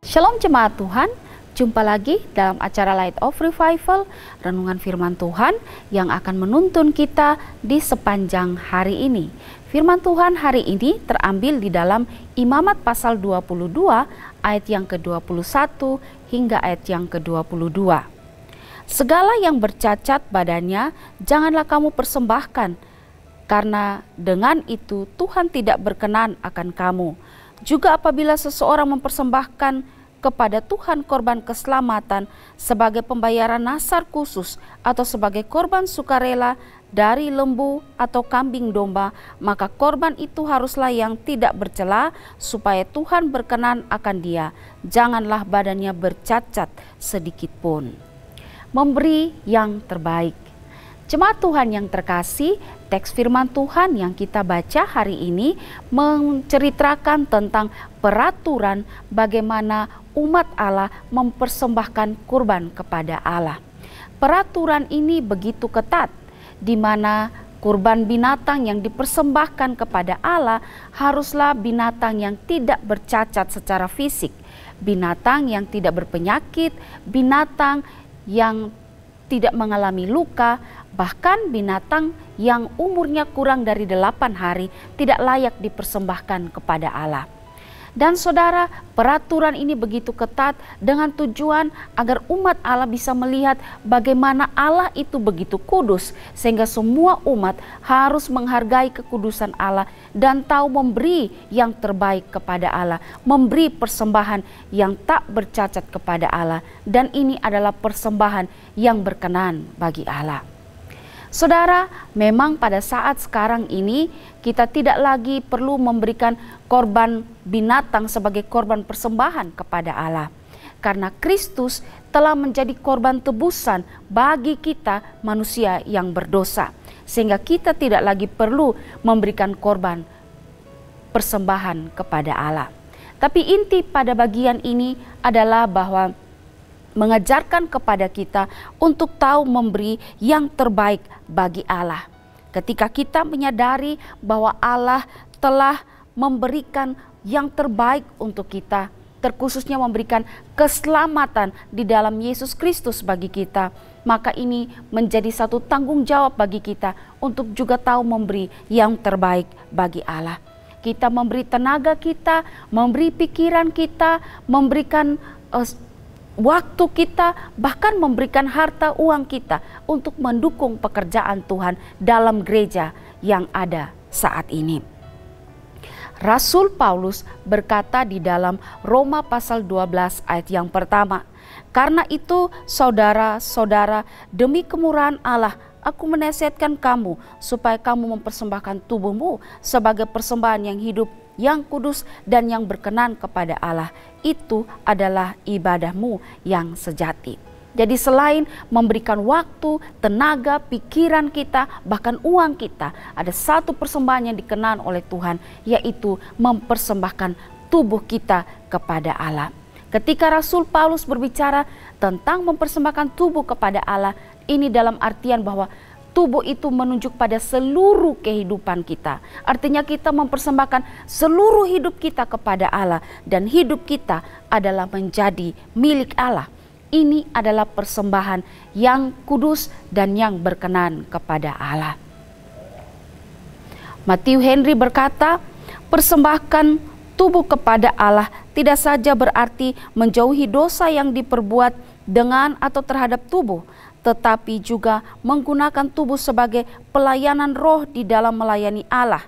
Shalom jemaat Tuhan, jumpa lagi dalam acara Light of Revival, renungan firman Tuhan yang akan menuntun kita di sepanjang hari ini. Firman Tuhan hari ini terambil di dalam Imamat pasal 22 ayat yang ke-21 hingga ayat yang ke-22. Segala yang bercacat badannya janganlah kamu persembahkan, karena dengan itu Tuhan tidak berkenan akan kamu. Juga apabila seseorang mempersembahkan kepada Tuhan korban keselamatan sebagai pembayaran nazar khusus atau sebagai korban sukarela dari lembu atau kambing domba, maka korban itu haruslah yang tidak bercela supaya Tuhan berkenan akan dia. Janganlah badannya bercacat sedikit pun. Memberi yang terbaik. Jemaat Tuhan yang terkasih, teks firman Tuhan yang kita baca hari ini menceritakan tentang peraturan bagaimana umat Allah mempersembahkan kurban kepada Allah. Peraturan ini begitu ketat, di mana kurban binatang yang dipersembahkan kepada Allah haruslah binatang yang tidak bercacat secara fisik, binatang yang tidak berpenyakit, binatang yang tidak mengalami luka, bahkan binatang yang umurnya kurang dari 8 hari tidak layak dipersembahkan kepada Allah. Dan saudara, peraturan ini begitu ketat dengan tujuan agar umat Allah bisa melihat bagaimana Allah itu begitu kudus, sehingga semua umat harus menghargai kekudusan Allah dan tahu memberi yang terbaik kepada Allah, memberi persembahan yang tak bercacat kepada Allah, dan ini adalah persembahan yang berkenan bagi Allah. Saudara, memang pada saat sekarang ini kita tidak lagi perlu memberikan korban binatang sebagai korban persembahan kepada Allah. Karena Kristus telah menjadi korban tebusan bagi kita manusia yang berdosa. Sehingga kita tidak lagi perlu memberikan korban persembahan kepada Allah. Tapi inti pada bagian ini adalah bahwa mengajarkan kepada kita untuk tahu memberi yang terbaik bagi Allah. Ketika kita menyadari bahwa Allah telah memberikan yang terbaik untuk kita, terkhususnya memberikan keselamatan di dalam Yesus Kristus bagi kita, maka ini menjadi satu tanggung jawab bagi kita untuk juga tahu memberi yang terbaik bagi Allah. Kita memberi tenaga kita, memberi pikiran kita, memberikan waktu kita, bahkan memberikan harta uang kita untuk mendukung pekerjaan Tuhan dalam gereja yang ada saat ini. Rasul Paulus berkata di dalam Roma pasal 12 ayat yang pertama, "Karena itu saudara-saudara, demi kemurahan Allah, aku menasihatkan kamu supaya kamu mempersembahkan tubuhmu sebagai persembahan yang hidup, yang kudus dan yang berkenan kepada Allah. Itu adalah ibadahmu yang sejati." Jadi selain memberikan waktu, tenaga, pikiran kita, bahkan uang kita, ada satu persembahan yang dikenan oleh Tuhan, yaitu mempersembahkan tubuh kita kepada Allah. Ketika Rasul Paulus berbicara tentang mempersembahkan tubuh kepada Allah, ini dalam artian bahwa tubuh itu menunjuk pada seluruh kehidupan kita. Artinya kita mempersembahkan seluruh hidup kita kepada Allah, dan hidup kita adalah menjadi milik Allah. Ini adalah persembahan yang kudus dan yang berkenan kepada Allah. Matthew Henry berkata, persembahkan tubuh kepada Allah tidak saja berarti menjauhi dosa yang diperbuat dengan atau terhadap tubuh, tetapi juga menggunakan tubuh sebagai pelayanan roh di dalam melayani Allah.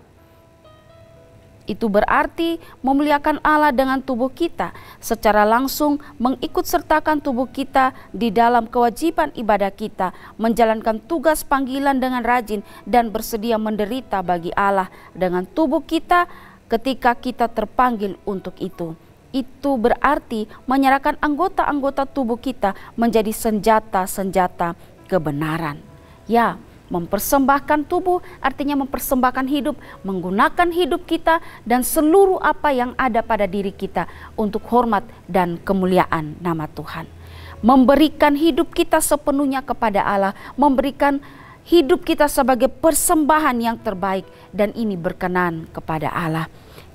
Itu berarti memuliakan Allah dengan tubuh kita, secara langsung mengikut sertakan tubuh kita di dalam kewajiban ibadah kita, menjalankan tugas panggilan dengan rajin dan bersedia menderita bagi Allah dengan tubuh kita ketika kita terpanggil untuk itu. Itu berarti menyerahkan anggota-anggota tubuh kita menjadi senjata-senjata kebenaran. Ya, mempersembahkan tubuh artinya mempersembahkan hidup, menggunakan hidup kita dan seluruh apa yang ada pada diri kita untuk hormat dan kemuliaan nama Tuhan. Memberikan hidup kita sepenuhnya kepada Allah, memberikan hidup kita sebagai persembahan yang terbaik, dan ini berkenan kepada Allah.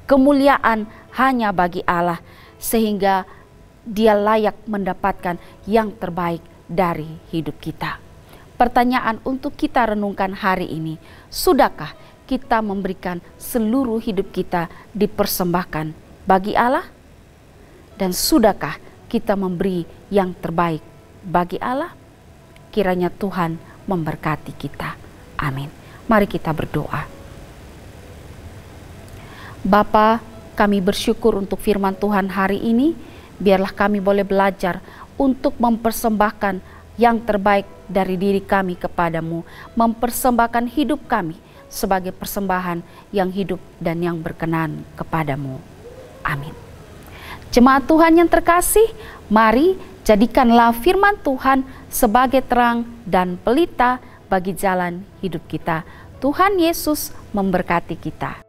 Kemuliaan hanya bagi Allah, sehingga Dia layak mendapatkan yang terbaik dari hidup kita. Pertanyaan untuk kita renungkan hari ini, sudahkah kita memberikan seluruh hidup kita dipersembahkan bagi Allah? Dan sudahkah kita memberi yang terbaik bagi Allah? Kiranya Tuhan memberkati kita. Amin. Mari kita berdoa. Bapa, kami bersyukur untuk firman Tuhan hari ini. Biarlah kami boleh belajar untuk mempersembahkan yang terbaik dari diri kami kepadamu. Mempersembahkan hidup kami sebagai persembahan yang hidup dan yang berkenan kepadamu. Amin. Jemaat Tuhan yang terkasih, mari jadikanlah firman Tuhan sebagai terang dan pelita bagi jalan hidup kita. Tuhan Yesus memberkati kita.